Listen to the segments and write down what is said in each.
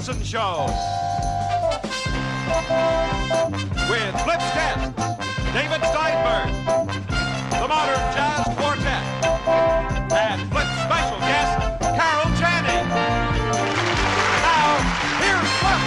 Wilson Show. With Flip's guests, David Steinberg, the Modern Jazz Quartet, and Flip's special guest, Carol Channing. Now, here's Flip.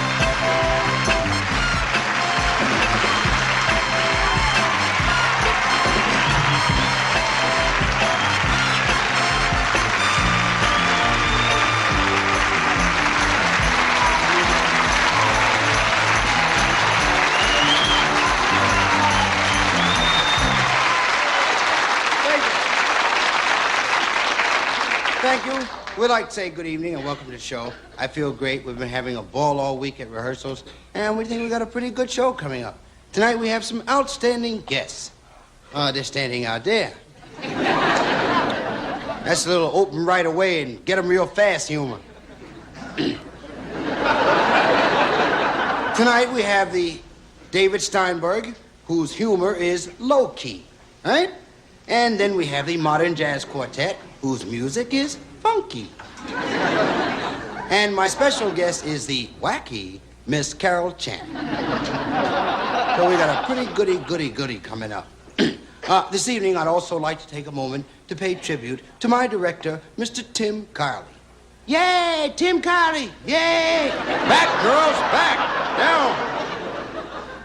Thank you. We'd like to say good evening and welcome to the show. I feel great. We've been having a ball all week at rehearsals, and we think we got a pretty good show coming up. Tonight we have some outstanding guests. They're standing out there. That's a little open right away and get them real fast humor. Tonight we have the David Steinberg, whose humor is low-key, right? And then we have the Modern Jazz Quartet, whose music is funky. And my special guest is the wacky Miss Carol Channing. So we got a pretty goody coming up. This evening, I'd also like to take a moment to pay tribute to my director, Mr. Tim Carley. Yay, Tim Carley! Yay! Back, girls, back! Down!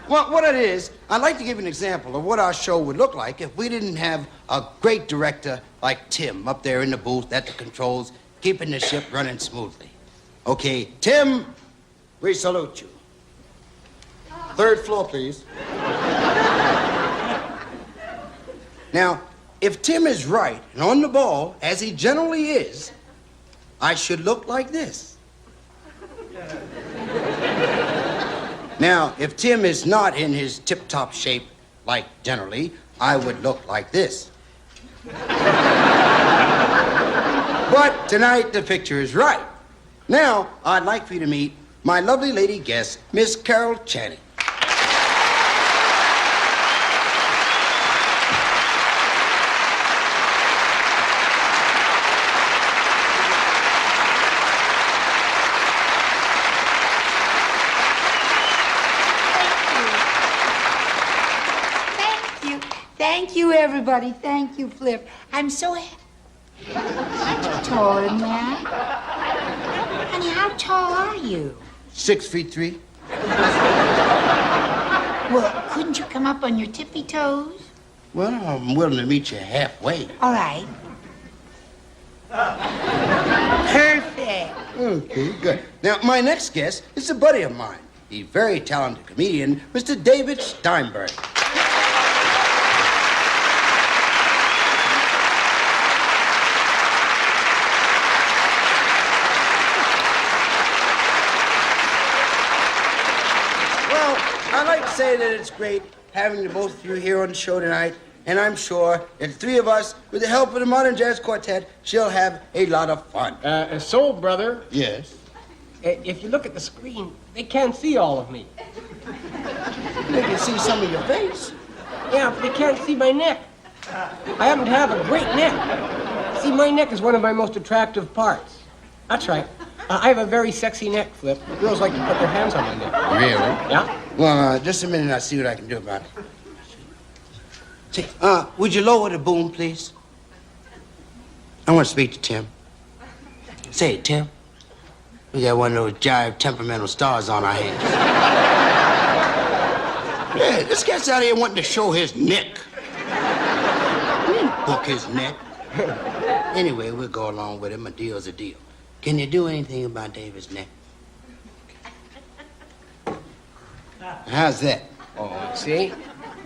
Well, what it is, I'd like to give an example of what our show would look like if we didn't have a great director like Tim up there in the booth at the controls, keeping the ship running smoothly. Okay, Tim, we salute you. Third floor, please. Now, if Tim is right and on the ball, as he generally is, I should look like this. Now, if Tim is not in his tip-top shape, like generally, I would look like this. But tonight, the picture is right. Now, I'd like for you to meet my lovely lady guest, Miss Carol Channing. Thank you, everybody. Thank you, Flip. I'm so happy. Aren't you taller than that? Honey, how tall are you? 6'3". Well, couldn't you come up on your tippy toes? Well, I'm willing to meet you halfway. All right. Perfect. Okay, good. Now, my next guest is a buddy of mine, the very talented comedian, Mr. David Steinberg. I'd like to say that it's great having the both of you here on the show tonight, and I'm sure that the three of us, with the help of the Modern Jazz Quartet, shall have a lot of fun. Soul brother. Yes? If you look at the screen, they can't see all of me. They can see some of your face. Yeah, but they can't see my neck. I happen to have a great neck. See, my neck is one of my most attractive parts. That's right. I have a very sexy neck, Flip. Girls like to put their hands on my neck. Really? Yeah? Well, just a minute, I'll see what I can do about it. Say, would you lower the boom, please? I want to speak to Tim. Say, Tim, we got one of those jive temperamental stars on our hands. Yeah, this guy's out here wanting to show his neck. He didn't book his neck. Anyway, we'll go along with him. A deal's a deal. Can you do anything about David's neck? How's that? Oh, see?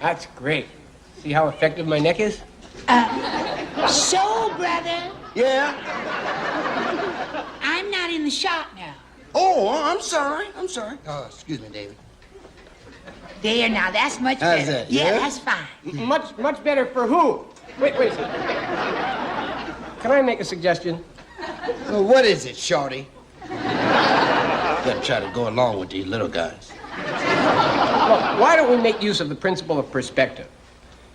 That's great. See how effective my neck is? Soul brother, Yeah? I'm not in the shot now. Oh, I'm sorry. Oh, excuse me, David. There, now, that's much How's better. that, Yeah, yeah? that's fine. Much better for who? Wait a second. Can I make a suggestion? Well, what is it, Shorty? Gotta try to go along with these little guys. Well, why don't we make use of the principle of perspective?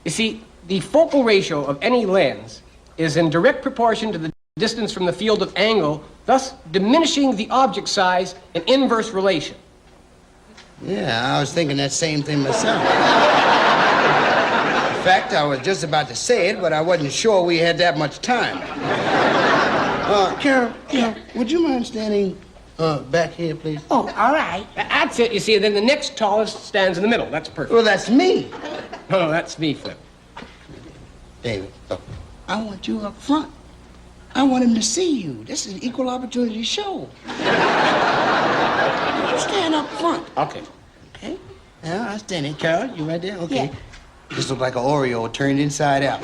You see, the focal ratio of any lens is in direct proportion to the distance from the field of angle thus diminishing the object size in inverse relation. Yeah, I was thinking that same thing myself. In fact, I was just about to say it, but I wasn't sure we had that much time. Carol, would you mind standing back here, please? Oh, all right. That's it, you see, and then the next tallest stands in the middle. That's perfect. Well, that's me. No, that's me, Flip. David, I want you up front. I want him to see you. This is an equal opportunity show. You stand up front. Okay. Okay? Yeah, I stand in. Carol, you right there? Okay. Yeah. This looks like an Oreo turned inside out.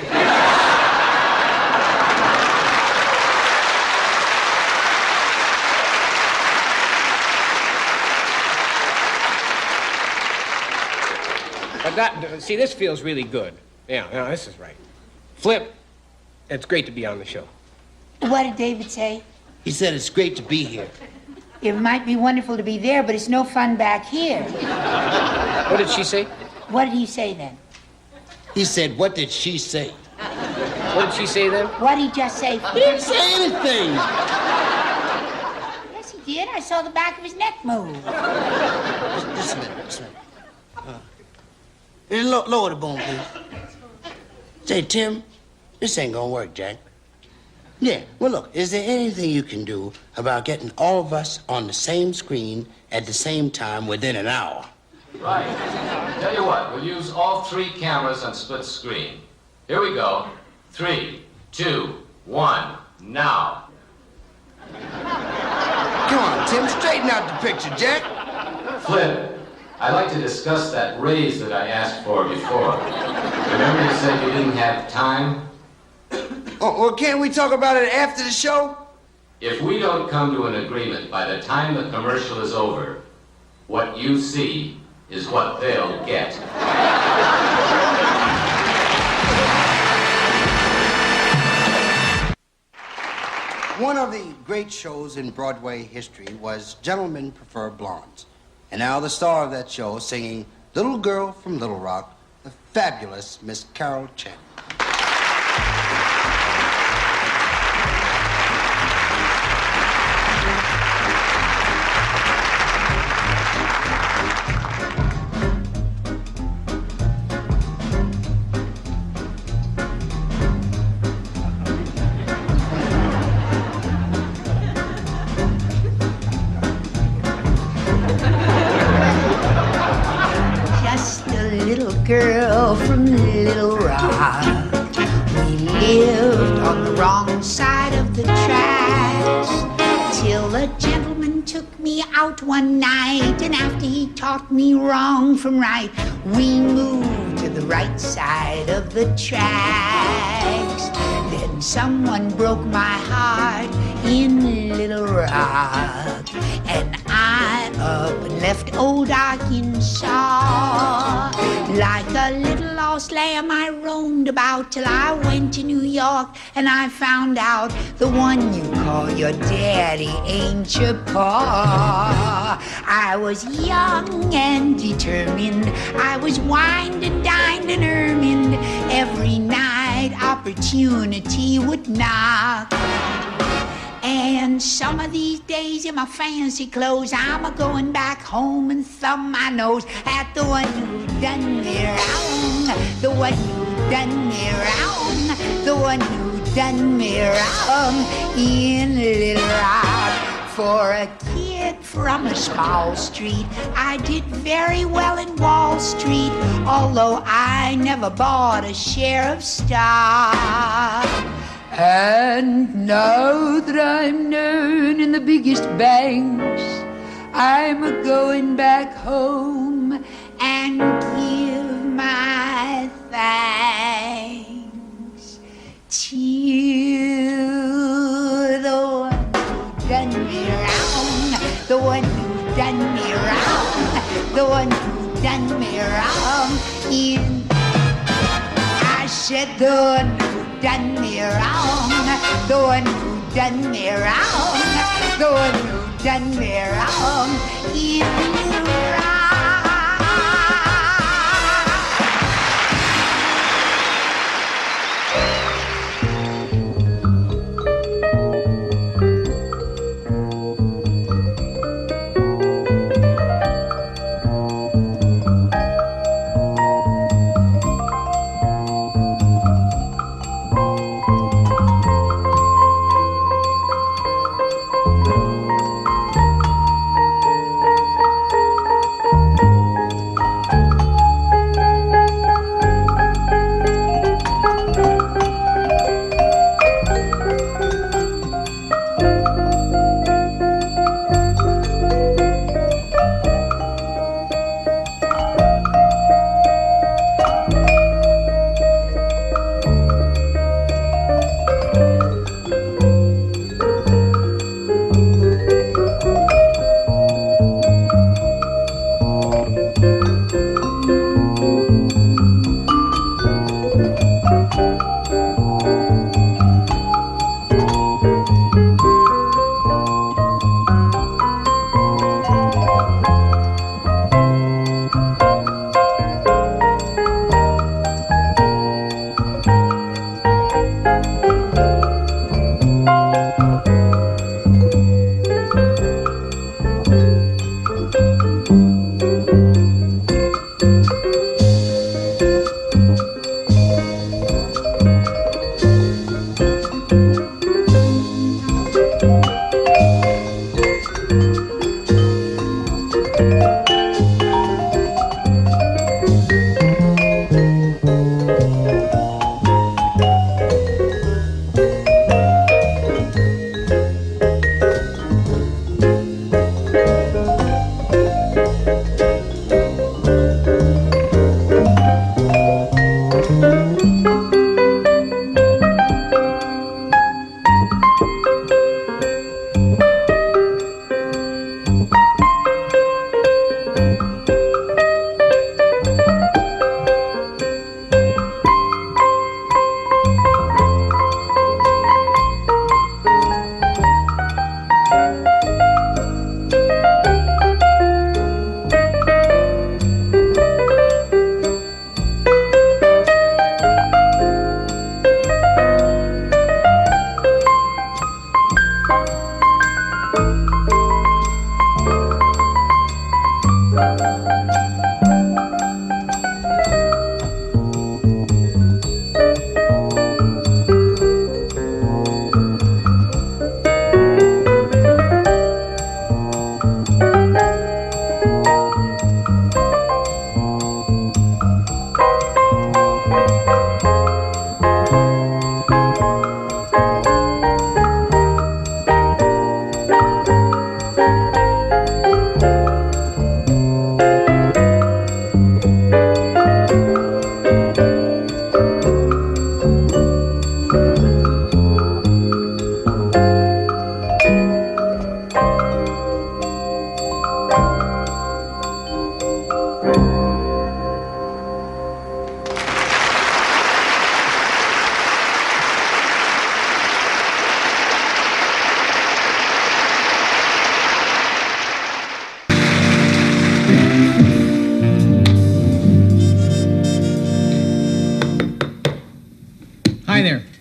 But see, this feels really good. Yeah, no, this is right. Flip, it's great to be on the show. What did David say? He said it's great to be here. It might be wonderful to be there, but it's no fun back here. What did she say? What did he say then? He said, what did she say? What did she say then? What did he just say? He didn't say anything. Yes, he did. I saw the back of his neck move. Just a minute. Lower the bone, please. Say, Tim, this ain't gonna work, Jack. Yeah, well, look, is there anything you can do about getting all of us on the same screen at the same time within an hour? Right. Tell you what, we'll use all 3 cameras on split screen. Here we go. 3, 2, 1, now. Come on, Tim, straighten out the picture, Jack. Flip, I'd like to discuss that raise that I asked for before. Remember you said you didn't have time? Oh, well, can't we talk about it after the show? If we don't come to an agreement by the time the commercial is over, what you see is what they'll get. One of the great shows in Broadway history was Gentlemen Prefer Blondes. And now the star of that show singing Little Girl from Little Rock, the fabulous Miss Carol Channing. Girl from Little Rock. We lived on the wrong side of the tracks till a gentleman took me out one night, and after he taught me wrong from right, we moved to the right side of the tracks. Then someone broke my heart in Little Rock, and I up and left old Arkansas. Like a little lost lamb I roamed about till I went to New York, and I found out the one you call your daddy ain't your pa. I was young and determined, I was wined and dined and ermined. Every night opportunity would knock. And some of these days in my fancy clothes, I'm a-going back home and thumb my nose at the one who done me wrong, the one who done me wrong, the one who done me wrong in Little Rock. For a kid from a small street, I did very well in Wall Street, although I never bought a share of stock. And now that I'm known in the biggest banks, I'm a-going back home and give my thanks to the one who done me wrong, the one who done me wrong, the one who done me wrong. I said the one who done me wrong, the one who done me wrong, the one who done me wrong in Little Rock.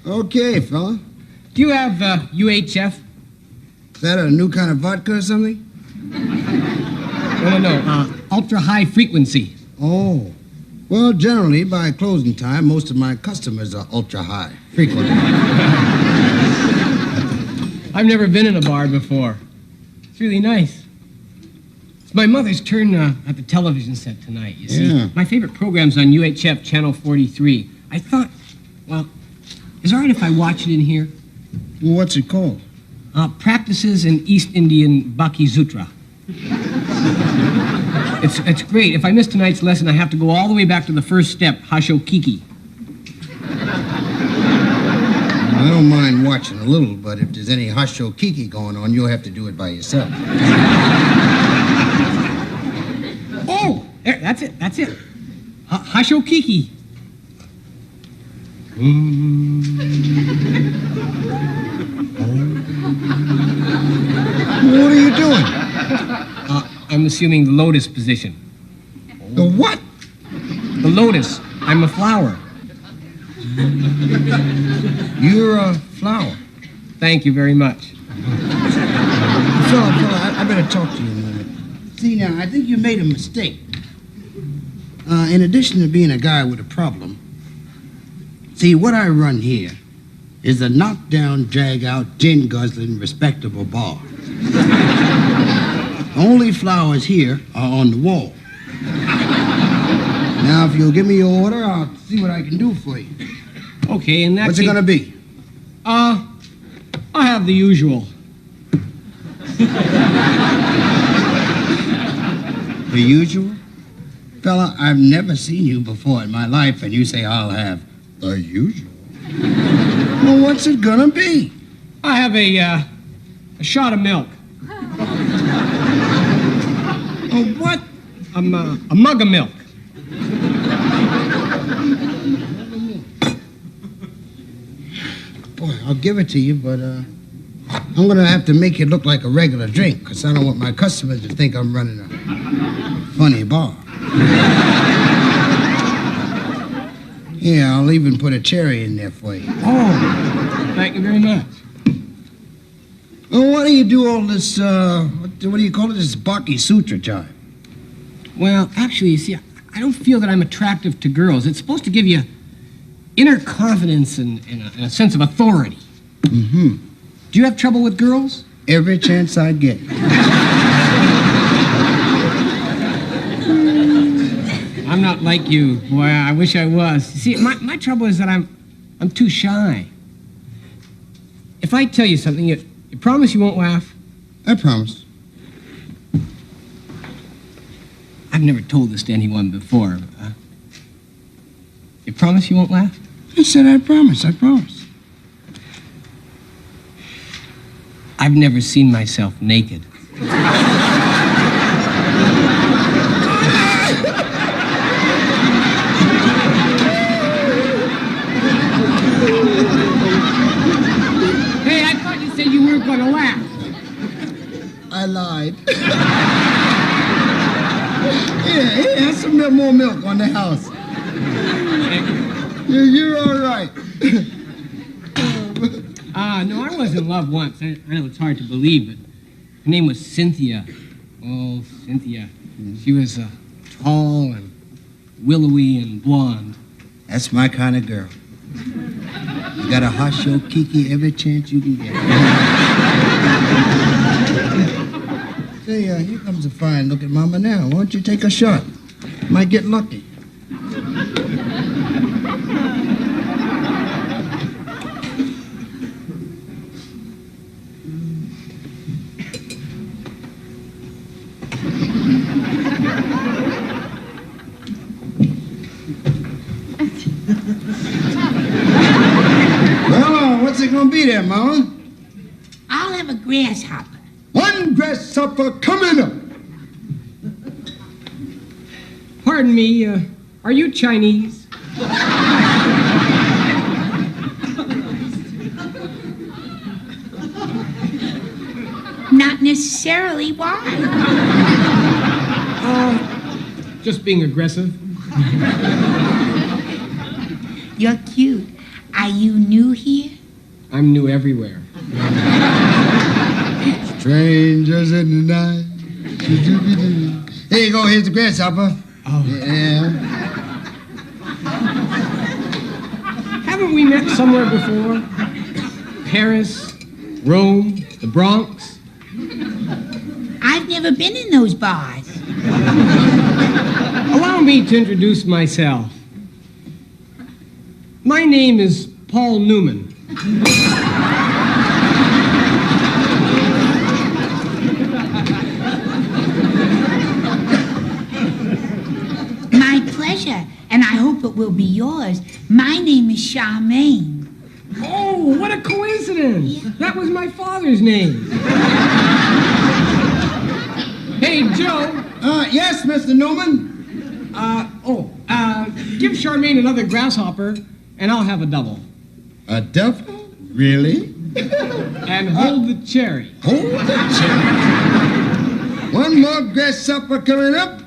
Okay, fella. Do you have UHF? Is that a new kind of vodka or something? No. Ultra-high frequency. Oh. Well, generally, by closing time, most of my customers are ultra-high frequently. I've never been in a bar before. It's really nice. It's my mother's turn at the television set tonight, you see. Yeah. My favorite program's on UHF Channel 43. I thought, well, is it all right if I watch it in here? Well, what's it called? Practices in East Indian Bhakti Sutra. It's great. If I miss tonight's lesson, I have to go all the way back to the first step, Hashokiki. I don't mind watching a little, but if there's any Hashokiki going on, you'll have to do it by yourself. Oh, there, that's it. Hashokiki. What are you doing? I'm assuming the lotus position. The what? The lotus. I'm a flower. You're a flower. Thank you very much. Fella, I better talk to you a moment. See, now, I think you made a mistake. In addition to being a guy with a problem, see, what I run here is a knockdown, drag-out, gin-guzzling, respectable bar. The only flowers here are on the wall. Now, if you'll give me your order, I'll see what I can do for you. Okay, in that What's it gonna be? I have the usual. The usual? Fella, I've never seen you before in my life, and you say I'll have the usual. Well, what's it gonna be? I have a shot of milk. Oh, what? A mug of milk. Boy, I'll give it to you, but I'm gonna have to make it look like a regular drink, because I don't want my customers to think I'm running a funny bar. Yeah, I'll even put a cherry in there for you. Oh, thank you very much. Well, why do you do all this, what do you call it, this Bhakti Sutra jive? Well, actually, you see, I don't feel that I'm attractive to girls. It's supposed to give you inner confidence and a sense of authority. Mm-hmm. Do you have trouble with girls? Every chance I get. I'm not like you. Boy, I wish I was. See, my trouble is that I'm too shy. If I tell you something, you promise you won't laugh? I promise. I've never told this to anyone before. You promise you won't laugh? I said I promise. I've never seen myself naked. Hey, I thought you said you weren't going to laugh. I lied. Here, have some more milk on the house. You're all right. No, I was in love once. I know it's hard to believe, but her name was Cynthia. Oh, Cynthia. She was tall and willowy and blonde. That's my kind of girl. You got a Hashokiki every chance you can get. Say, here comes a fine-looking mama now. Why don't you take a shot? Might get lucky. Well, what's it gonna be there, Mama? I'll have a grasshopper. One grasshopper coming up. Pardon me, are you Chinese? Not necessarily. Why? Just being aggressive. You're cute. Are you new here? I'm new everywhere. Strangers in the night. Here you go, here's the grasshopper. Oh. Yeah. Haven't we met somewhere before? Paris, Rome, the Bronx. I've never been in those bars. Allow me to introduce myself. My name is Paul Newman. My pleasure, and I hope it will be yours. My name is Charmaine. Oh, what a coincidence! That was my father's name. Hey, Joe. Yes, Mr. Newman. Give Charmaine another grasshopper, and I'll have a double. A double? Really? And hold the cherry. Hold the cherry. One more grasshopper coming up.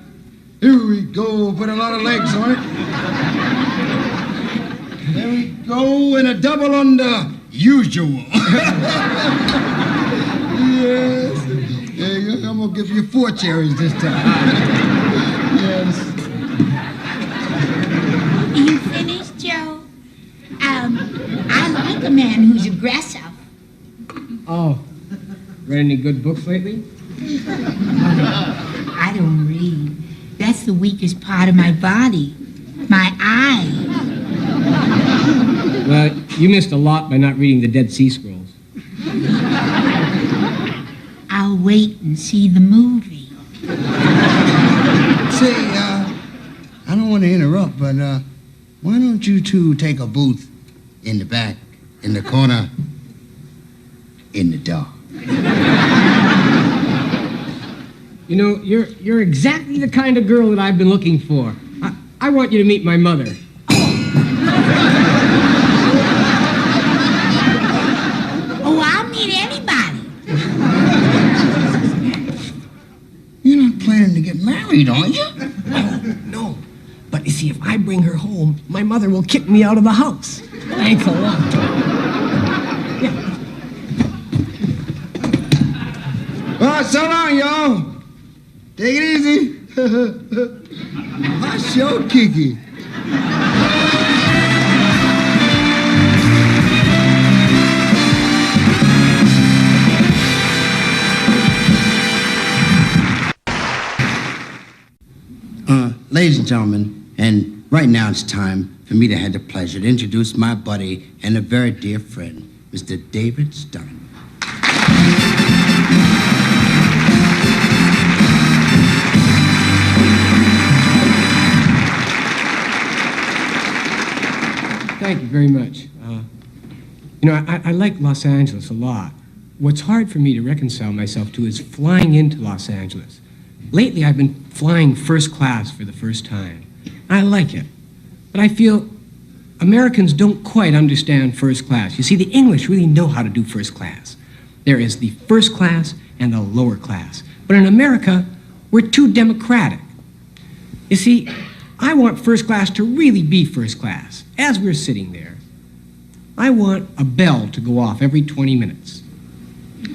Here we go. Put a lot of legs on it. There we go. And a double on the usual. Yes. There you go. I'm going to give you 4 cherries this time. Yes. You finished, Joe? I like a man who's aggressive. Oh, read any good books lately? I don't read. That's the weakest part of my body. My eyes. Well, you missed a lot by not reading the Dead Sea Scrolls. I'll wait and see the movie. Say, I don't want to interrupt, but why don't you two take a booth in the back, in the corner, in the dark? You know, you're exactly the kind of girl that I've been looking for. I want you to meet my mother. Oh, I'll meet anybody. You're not planning to get married, are you? No. But you see, if I bring her home, my mother will kick me out of the house. Thanks a lot. Yeah. Well, so long, y'all. Take it easy. I sure Kiki. Ladies and gentlemen, and right now it's time for me to have the pleasure to introduce my buddy and a very dear friend, Mr. David Steinberg. Thank you very much. I like Los Angeles a lot. What's hard for me to reconcile myself to is flying into Los Angeles. Lately, I've been flying first class for the first time. I like it. But I feel Americans don't quite understand first class. You see, the English really know how to do first class. There is the first class and the lower class. But in America, we're too democratic. You see, I want first class to really be first class. As we're sitting there, I want a bell to go off every 20 minutes.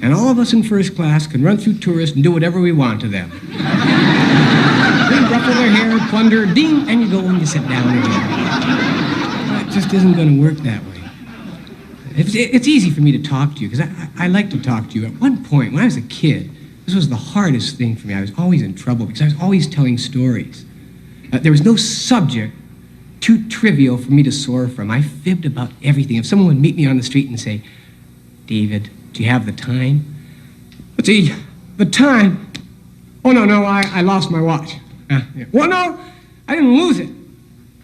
And all of us in first class can run through tourists and do whatever we want to them. They ruffle their hair, plunder, ding, and you go and you sit down again. It just isn't going to work that way. It's easy for me to talk to you, because I like to talk to you. At one point, when I was a kid, this was the hardest thing for me. I was always in trouble, because I was always telling stories. There was no subject too trivial for me to soar from. I fibbed about everything. If someone would meet me on the street and say, "David, do you have the time?" Let's see, the time? Oh, no, I lost my watch. Yeah. Well, no, I didn't lose it.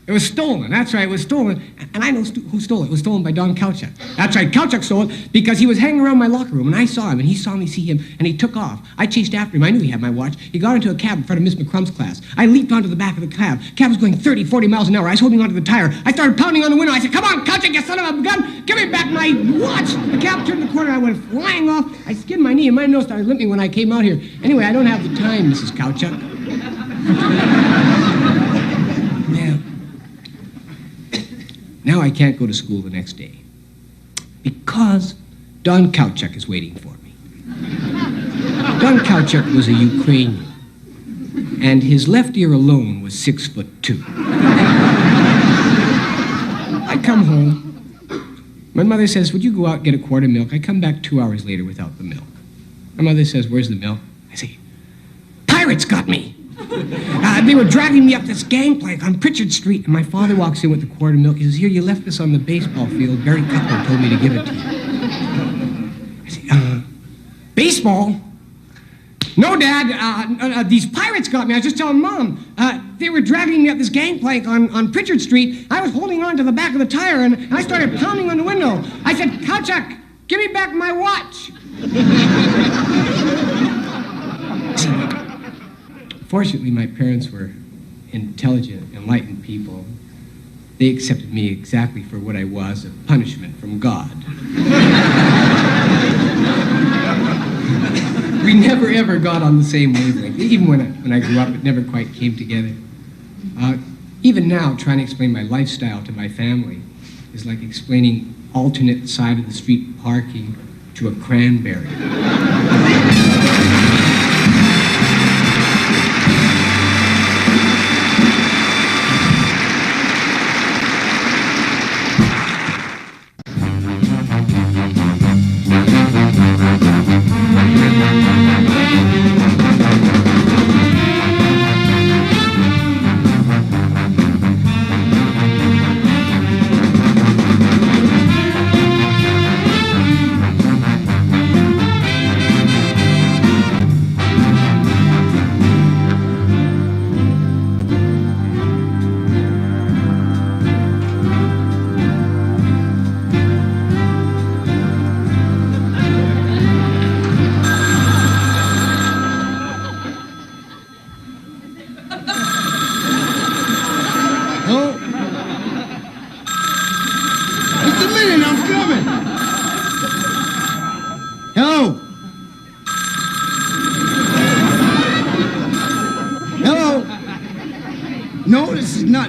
It was stolen. That's right, it was stolen. And I know who stole it. It was stolen by Don Kalchuk. That's right, Kalchuk stole it because he was hanging around my locker room, and I saw him, and he saw me see him, and he took off. I chased after him. I knew he had my watch. He got into a cab in front of Miss McCrum's class. I leaped onto the back of the cab. Cab was going 30, 40 miles an hour. I was holding onto the tire. I started pounding on the window. I said, "Come on, Kalchuk, you son of a gun! Give me back my watch!" The cab turned the corner. I went flying off. I skinned my knee, and my nose started limping when I came out here. Anyway, I don't have the time, Mrs. Kalchuk. Now I can't go to school the next day because Don Kalchuk is waiting for me. Don Kalchuk was a Ukrainian, and his left ear alone was 6'2". I come home. My mother says, would you go out and get a quart of milk? I come back 2 hours later without the milk. My mother says, where's the milk? I say, pirates got me. They were dragging me up this gangplank on Pritchard Street, and my father walks in with a quart of milk. He says, here, you left this on the baseball field. Barry Cutler told me to give it to you. I say, baseball? No, Dad, these pirates got me. I was just telling Mom. They were dragging me up this gangplank on Pritchard Street. I was holding on to the back of the tire, and I started pounding on the window. I said, Kalchuk, give me back my watch. Fortunately, my parents were intelligent, enlightened people. They accepted me exactly for what I was, a punishment from God. We never, ever got on the same wavelength. Even when I grew up, it never quite came together. Even now, trying to explain my lifestyle to my family is like explaining alternate side of the street parking to a cranberry.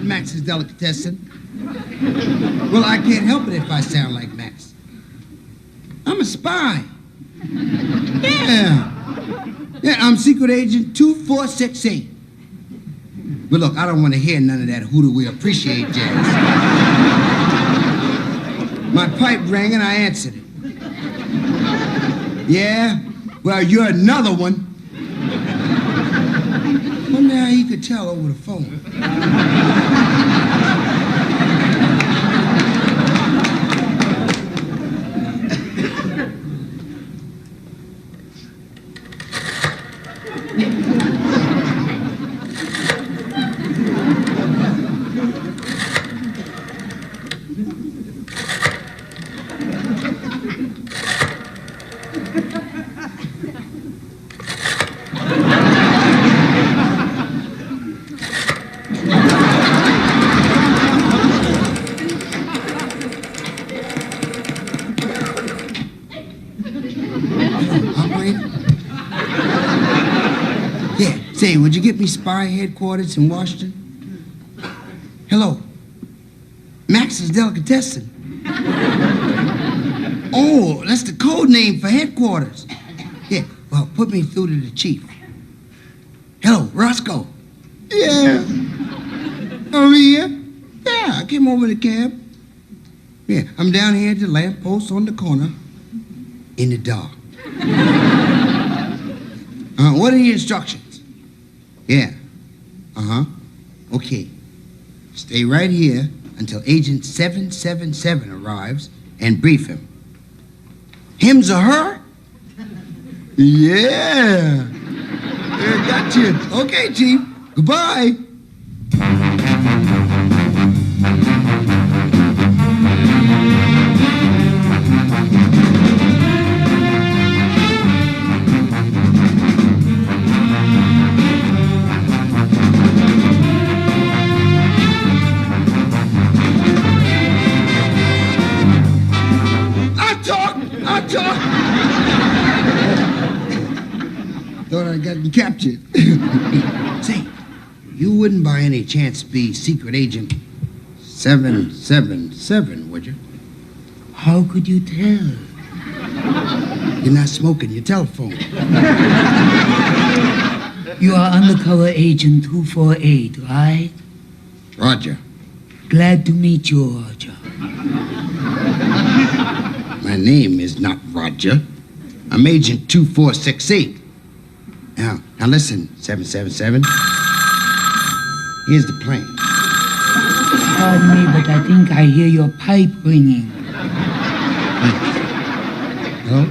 Max's Delicatessen. Well, I can't help it if I sound like Max. I'm a spy. Yeah, I'm secret agent 2468. But look, I don't want to hear none of that who do we appreciate jazz. My pipe rang and I answered it. Yeah? Well, you're another one. Wonder how he could tell over the phone. Say, would you get me spy headquarters in Washington? Hello. Max's Delicatessen. Oh, that's the code name for headquarters. Yeah, well, put me through to the chief. Hello, Roscoe. Yeah. Over here? Yeah, I came over in the cab. Yeah, I'm down here at the lamppost on the corner in the dark. What are the instructions? Yeah. Okay. Stay right here until Agent 777 arrives and brief him. Him's or her? Yeah. Got you. Okay, Chief. Goodbye. Thought I got captured. Say, you wouldn't by any chance be secret agent 777, would you? How could you tell? You're not smoking your telephone. You are undercover agent 248, right? Roger. Glad to meet you, Roger. My name is not Roger. I'm Agent 2468. Now listen, 777. Here's the plan. Pardon me, but I think I hear your pipe ringing. Hello?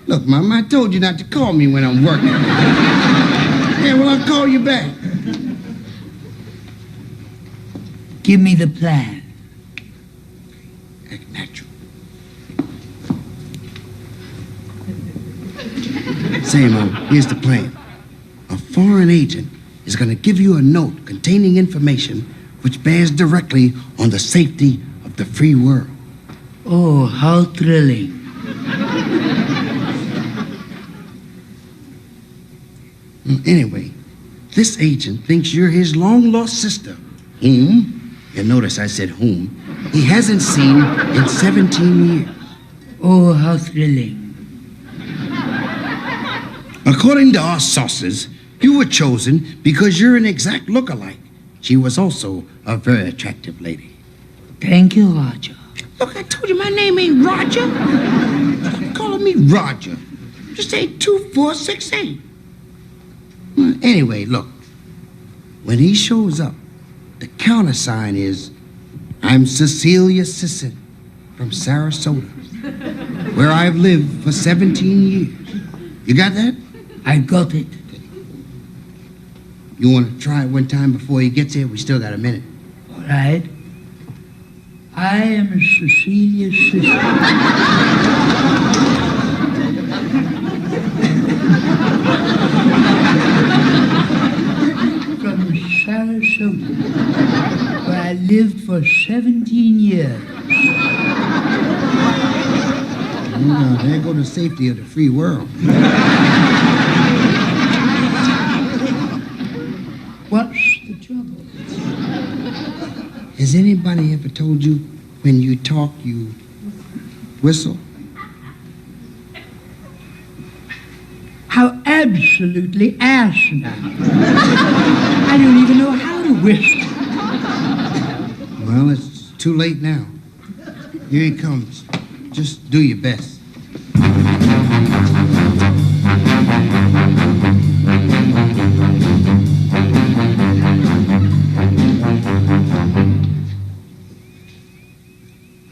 Look, Mom, I told you not to call me when I'm working. Yeah, well, I'll call you back. Give me the plan. Act natural. Say, Mom, here's the plan. A foreign agent is going to give you a note containing information which bears directly on the safety of the free world. Oh, how thrilling. Anyway, this agent thinks you're his long-lost sister, whom, you notice I said whom, he hasn't seen in 17 years. Oh, how thrilling. According to our sources, you were chosen because you're an exact look-alike. She was also a very attractive lady. Thank you, Roger. Look, I told you my name ain't Roger. Calling me Roger. Just say 2468. Anyway, look. When he shows up, the countersign is, I'm Cecilia Sisson from Sarasota, where I've lived for 17 years. You got that? I got it. You want to try it one time before he gets here? We still got a minute. All right. I am Cecilia Sisson. From Sarasota, where I lived for 17 years. Well, there go the safety of the free world. What's the trouble? Has anybody ever told you when you talk, you whistle? How absolutely asinine. I don't even know how to whistle. Well, it's too late now. Here he comes. Just do your best.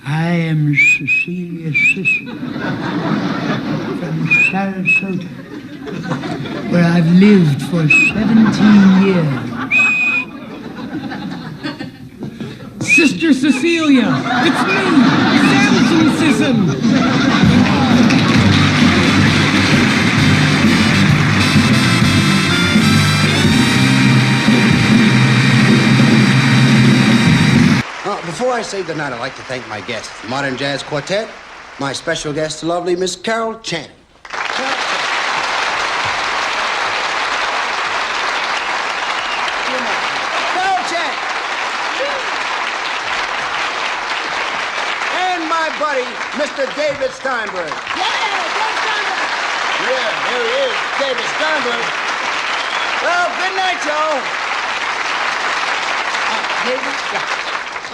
I am Cecilia Sisson from Sarasota, where I've lived for 17 years. Sister Cecilia, it's me, Samson Sisson. Before I say goodnight, I'd like to thank my guests, Modern Jazz Quartet, my special guest, the lovely Miss Carol Channing. Carol Channing! And my buddy, Mr. David Steinberg. Yeah, there he is, David Steinberg. Well, good night, y'all. David? Yeah.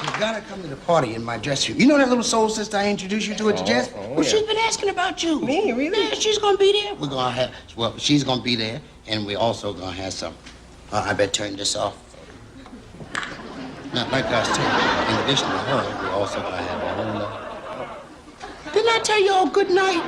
You gotta come to the party in my dressing room. You know that little soul sister I introduced you to at the jazz? Well, she's been asking about you. Me, really? Yeah, she's gonna be there. We're gonna have, well, she's gonna be there, and we're also gonna have some. I better turn this off. Now, like I was telling you, in addition to her, we're also gonna have a whole lot. Didn't I tell you all good night?